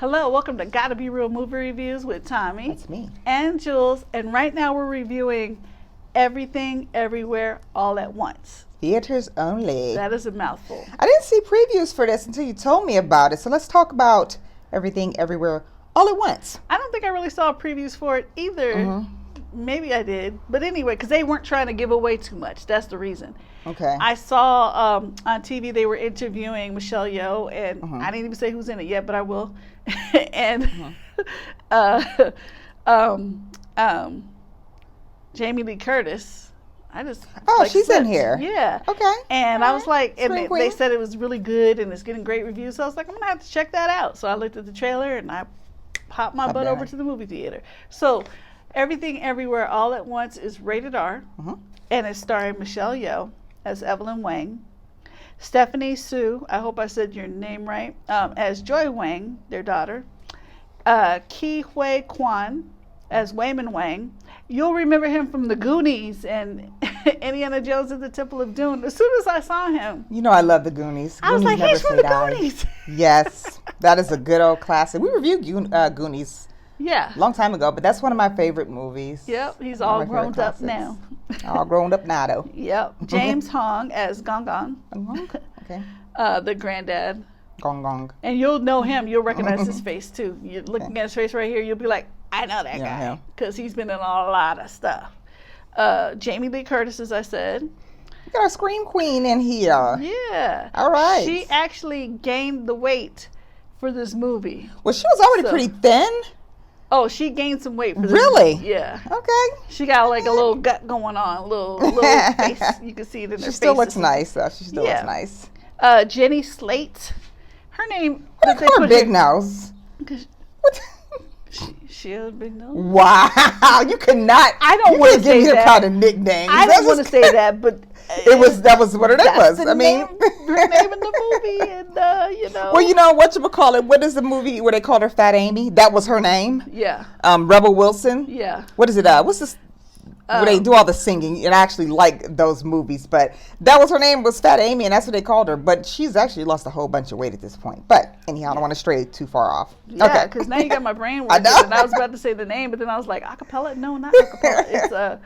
Hello, welcome to GottaBeReel movie reviews with Thommi. That's me. And Jules. And right now we're reviewing Everything, Everywhere, All at Once. Theaters only. That is a mouthful. I didn't see previews for this until you told me about it. So let's talk about Everything, Everywhere, All at Once. I don't think I really saw previews for it either. Maybe I did. But anyway, because they weren't trying to give away too much. That's the reason. Okay. I saw on TV they were interviewing Michelle Yeoh, and I didn't even say who's in it yet, but I will. And Jamie Lee Curtis. She's in here. Yeah. Okay. And I was like, and Scream they queen. said it was really good and it's getting great reviews. So I was like, I'm gonna have to check that out. So I looked at the trailer and I popped my butt over to the movie theater. So Everything, Everywhere, All at Once is rated R, and it's starring Michelle Yeoh as Evelyn Wang, Stephanie Sue, I hope I said your name right, as Joy Wang, their daughter, Ki Hui Kwan as Wayman Wang. You'll remember him from The Goonies and Indiana Jones at the Temple of Doom. As soon as I saw him, You know I love the Goonies. I was like, Goonies he's from never The say die. Goonies. Yes, that is a good old classic. We reviewed Goonies Yeah. a long time ago, but that's one of my favorite movies. Yep, he's One all of my favorite grown up classics. now. All grown up now, though. Yep. James Hong as Gong Gong, Okay. the granddad. Gong gong. And you'll know him. You'll recognize his face, too. You're looking at his face right here. You'll be like, I know that Yeah, guy. him. Because he's been in a lot of stuff. Jamie Lee Curtis, as I said. We got our Scream Queen in here. Yeah. All right. She actually gained the weight for this movie. Well, she was already pretty thin. Oh, she gained some weight for this Really? movie. Yeah. Okay. She got like a little gut going on, a little face. You can see it in her face. She still looks nice, though. She still looks nice. Jenny Slate. Her name. What do they call her, Big Nose? What? She has a big nose. Wow, you cannot. I don't you wanna can't say give me that. that kind of nickname. I don't want to say that, but That was what her name was. the I mean, name, her name in the movie, and you know. Well, you know what you call it. What is the movie where they called her Fat Amy? That was her name. Yeah. Rebel Wilson. Yeah. What is it? What's this? Where they do all the singing, and I actually like those movies. But that was her name, was Fat Amy, and that's what they called her. But she's actually lost a whole bunch of weight at this point. But anyhow, I don't want to stray too far off. Yeah, because now you got my brain working, know. and I was about to say the name, but then I was like, acapella? No, not acapella.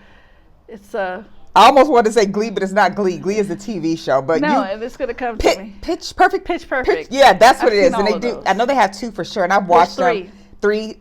I almost wanted to say Glee, but it's not Glee. Glee is a TV show. But no, and it's gonna come to me. Pitch Perfect. Pitch Perfect. Yeah, that's what I've it is. seen And all they of do. those. I know they have two for sure, and I've watched There's three.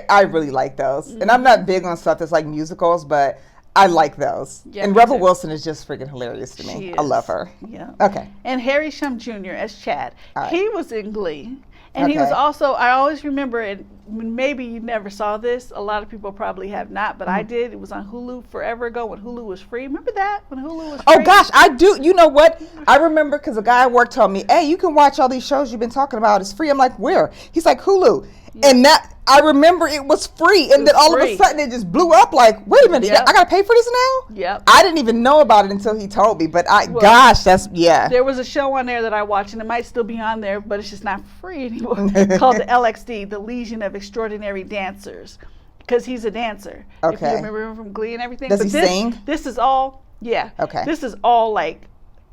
I really like those, and I'm not big on stuff that's like musicals, but I like those. Yeah, and me Rebel too. Wilson is just freaking hilarious to me. She I is. love her. Yeah. Okay. And Harry Shum Jr. as Chad. Right. He was in Glee. And he was also, I always remember, and maybe you never saw this. A lot of people probably have not, but I did. It was on Hulu forever ago when Hulu was free. Remember that? When Hulu was free? Oh, gosh, I do. You know what? I remember because a guy at work told me, hey, you can watch all these shows you've been talking about. It's free. I'm like, where? He's like, Hulu. Yeah. And that, I remember it was free. And then all of a sudden it just blew up like, wait a minute, I got to pay for this now? Yep. I didn't even know about it until he told me. But gosh, that's, yeah. There was a show on there that I watched, and it might still be on there, but it's just not free anymore. Called the LXD, the Legion of Extraordinary Dancers. Because he's a dancer. Okay. If you remember him from Glee and everything. Does he sing? This is all, Okay. This is all like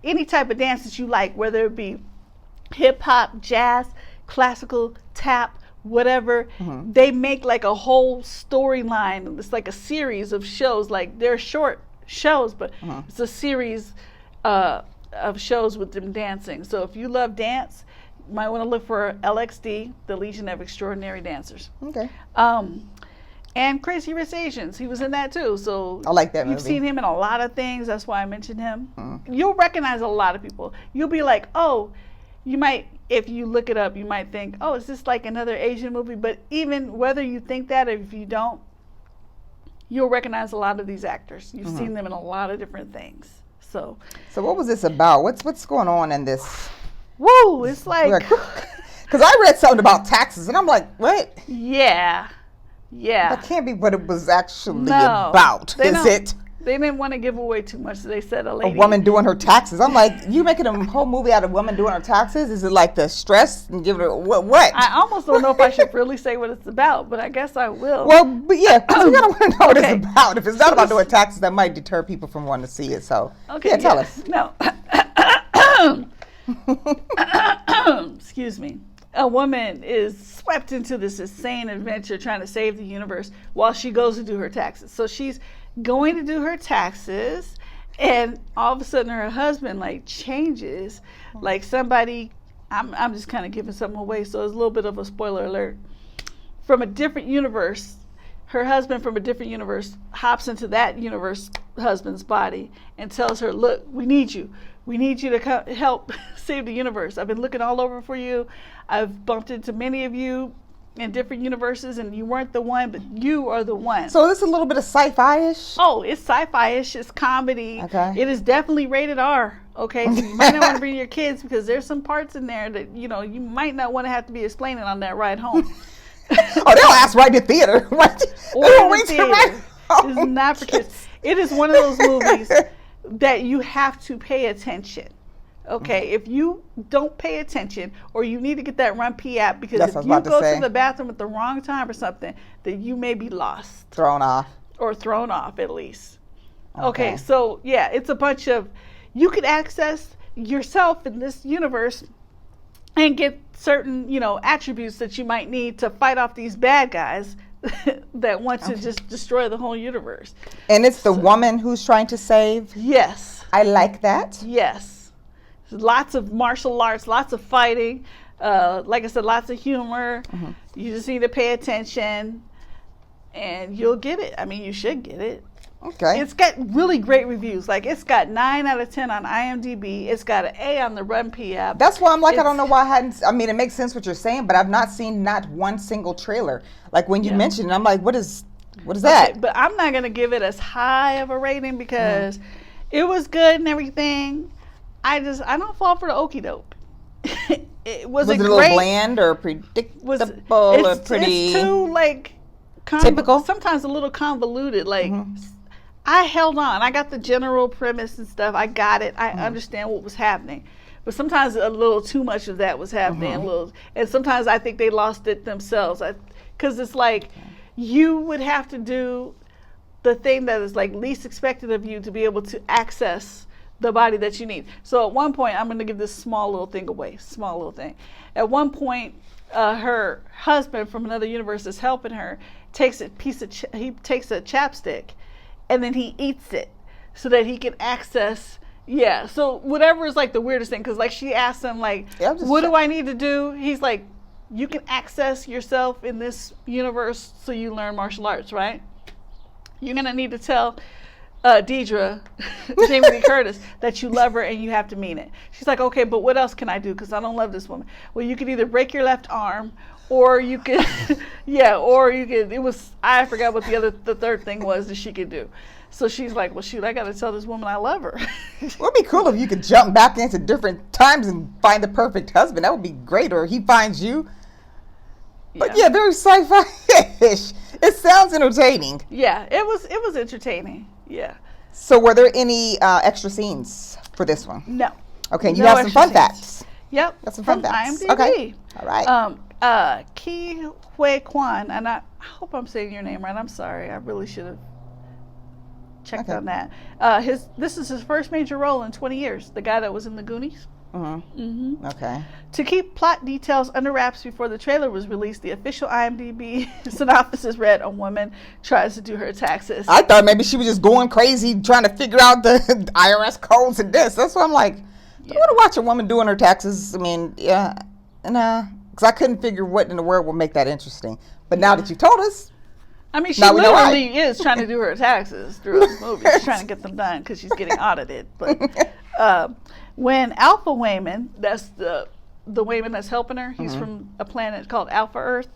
any type of dance that you like, whether it be hip hop, jazz, classical, tap, whatever. They make like a whole storyline. It's like a series of shows. Like they're short shows, but it's a series of shows with them dancing. So if you love dance, you might want to look for LXD, the Legion of Extraordinary Dancers. Okay. And Crazy Rich Asians, he was in that too. So I like that movie. You've seen him in a lot of things. That's why I mentioned him. You'll recognize a lot of people. You'll be like, oh, you might, if you look it up, you might think, oh, is this like another Asian movie? But even whether you think that or if you don't, you'll recognize a lot of these actors. You've seen them in a lot of different things. So what was this about? What's going on in this? Whoa, it's like, because I read something about taxes, and I'm like, what? Yeah. That can't be what it was actually about, is it? They didn't want to give away too much, so they said a lady. A woman doing her taxes. I'm like, you making a whole movie out of a woman doing her taxes? Is it like the stress and giving her what? I almost don't know if I should really say what it's about, but I guess I will. Well, but yeah, because we gotta want to know what it's about. If it's not about doing taxes, that might deter people from wanting to see it. So, tell us. No. Excuse me. a woman is swept into this insane adventure trying to save the universe while she goes to do her taxes. So she's going to do her taxes, and all of a sudden her husband like changes, like somebody. I'm just kind of giving something away, so it's a little bit of a spoiler alert. From a different universe, her husband from a different universe hops into that universe husband's body and tells her, "Look, we need you. We need you to help save the universe. I've been looking all over for you. I've bumped into many of you in different universes, and you weren't the one, but you are the one." So this is a little bit of sci-fi-ish? Oh, it's sci-fi-ish. It's comedy. Okay. It is definitely rated R. Okay, so you might not want to bring your kids because there's some parts in there that, you know, you might not want to have to be explaining on that ride home. Oh, they'll ask right in the theater. Right? Or in the theater. It's not for kids. It is one of those movies that you have to pay attention. Okay, if you don't pay attention, or you need to get that Run P app, because if you go to the bathroom at the wrong time or something, then you may be lost. Thrown off. Or thrown off, at least. Okay, so yeah, it's a bunch of, you could access yourself in this universe and get certain, you know, attributes that you might need to fight off these bad guys that want to just destroy the whole universe. And it's the woman who's trying to save? Yes. I like that. Yes. Lots of martial arts, lots of fighting. Like I said, lots of humor. You just need to pay attention and you'll get it. I mean, you should get it. Okay. It's got really great reviews. Like, it's got 9 out of 10 on IMDb. It's got an A on the Run P app. That's why I'm like, I don't know why I hadn't. I mean, it makes sense what you're saying, but I've not seen not one single trailer. Like when you mentioned it, I'm like, what is that? Okay, but I'm not going to give it as high of a rating because it was good and everything. I don't fall for the okie doke. Was it a little bland or predictable or pretty? It's too like typical. Sometimes a little convoluted. Like I held on. I got the general premise and stuff. I got it. I understand what was happening. But sometimes a little too much of that was happening. And sometimes I think they lost it themselves. Because it's like you would have to do the thing that is like least expected of you to be able to access the body that you need. So at one point, I'm going to give this small little thing away. Small little thing. At one point, her husband from another universe is helping her. Takes a he takes a chapstick, and then he eats it so that he can access. Yeah. So whatever is like the weirdest thing, because like she asked him like, "What do I need to do?" He's like, "You can access yourself in this universe, so you learn martial arts, right? You're gonna need to tell Deidre, Jamie Lee Curtis, that you love her and you have to mean it." She's like, "Okay, but what else can I do? Because I don't love this woman." "Well, you could either break your left arm, or you could, or you could." It was, I forgot what the third thing was that she could do. So she's like, "Well, shoot, I got to tell this woman I love her." It would be cool if you could jump back into different times and find the perfect husband. That would be great. Or he finds you. But yeah, very sci-fi-ish. It sounds entertaining. Yeah, it was entertaining. Yeah. So were there any extra scenes for this one? No. Okay, you have some fun facts. Yep. Got some fun facts. IMDb. Okay. All right. Ki Hui Kwan, and I hope I'm saying your name right. I'm sorry. I really should have checked on that. This is his first major role in 20 years. The guy that was in the Goonies. Okay. To keep plot details under wraps before the trailer was released, the official IMDb synopsis read, "A woman tries to do her taxes." I thought maybe she was just going crazy trying to figure out the IRS codes and this. That's why I'm like, I want to watch a woman doing her taxes. I mean, yeah, because I couldn't figure what in the world would make that interesting. But now that you told us, I mean, she literally is trying to do her taxes through this movie. She's trying to get them done because she's getting audited. But when Alpha Wayman, that's the Wayman that's helping her, he's from a planet called Alpha Earth,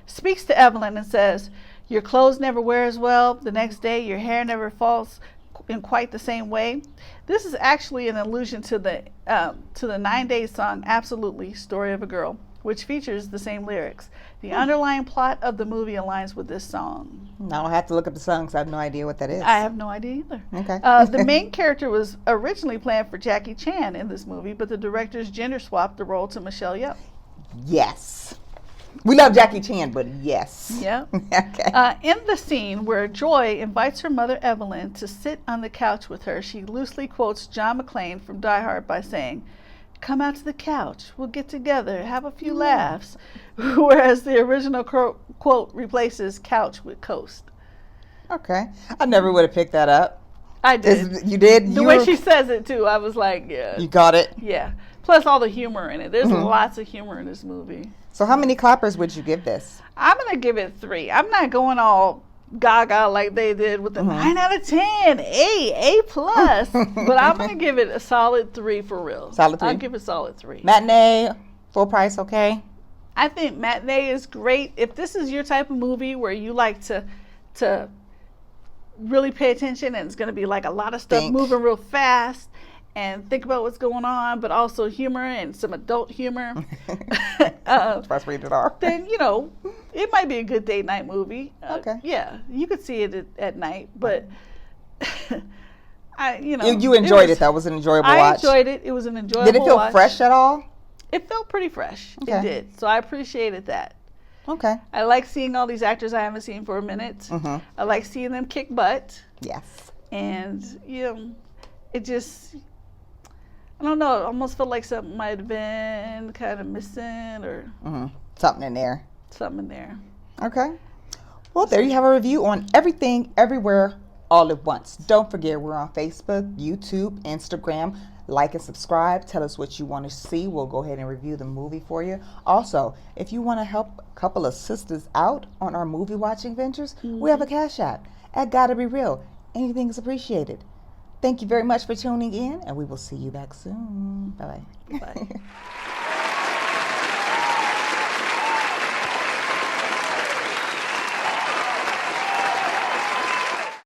speaks to Evelyn and says, "Your clothes never wear as well. The next day, your hair never falls in quite the same way." This is actually an allusion to the 9 Days song "Absolutely, Story of a Girl," which features the same lyrics. The underlying plot of the movie aligns with this song. Now I have to look up the song because I have no idea what that is. I have no idea either. Okay. The main character was originally planned for Jackie Chan in this movie, but the directors gender swapped the role to Michelle Yeoh. Yes. We love Jackie Chan, but yes. Yeah. Okay. In the scene where Joy invites her mother Evelyn to sit on the couch with her, she loosely quotes John McClane from Die Hard by saying, come out to the couch. We'll get together, have a few laughs. Whereas the original quote replaces couch with coast. Okay. I never would have picked that up. I did. You did? The way she says it, too, I was like, yeah. You got it? Yeah. Plus all the humor in it. There's lots of humor in this movie. So how many clappers would you give this? I'm going to give it 3. I'm not going all gaga like they did with the 9 out of 10, A plus. But I'm going to give it a solid 3 for real. Solid 3? I'll give it solid 3. Matinee, full price, okay? I think matinee is great. If this is your type of movie where you like to really pay attention and it's going to be like a lot of stuff moving real fast and think about what's going on, but also humor and some adult humor. That's rated R. Then, it might be a good date night movie. Okay. Yeah, you could see it at night, but You enjoyed it. That was an enjoyable watch. I enjoyed it. It was an enjoyable watch. Did it feel fresh at all? It felt pretty fresh. Okay. It did. So I appreciated that. Okay. I like seeing all these actors I haven't seen for a minute. I like seeing them kick butt. Yes. And, it just, I don't know, it almost felt like something might have been kind of missing or something in there. Something in there. Okay. Well, there you have a review on Everything, Everywhere, All at Once. Don't forget, we're on Facebook, YouTube, Instagram. Like and subscribe. Tell us what you want to see. We'll go ahead and review the movie for you. Also, if you want to help a couple of sisters out on our movie watching ventures, we have a Cash App at GottaBeReel. Anything is appreciated. Thank you very much for tuning in, and we will see you back soon. Bye-bye. Bye.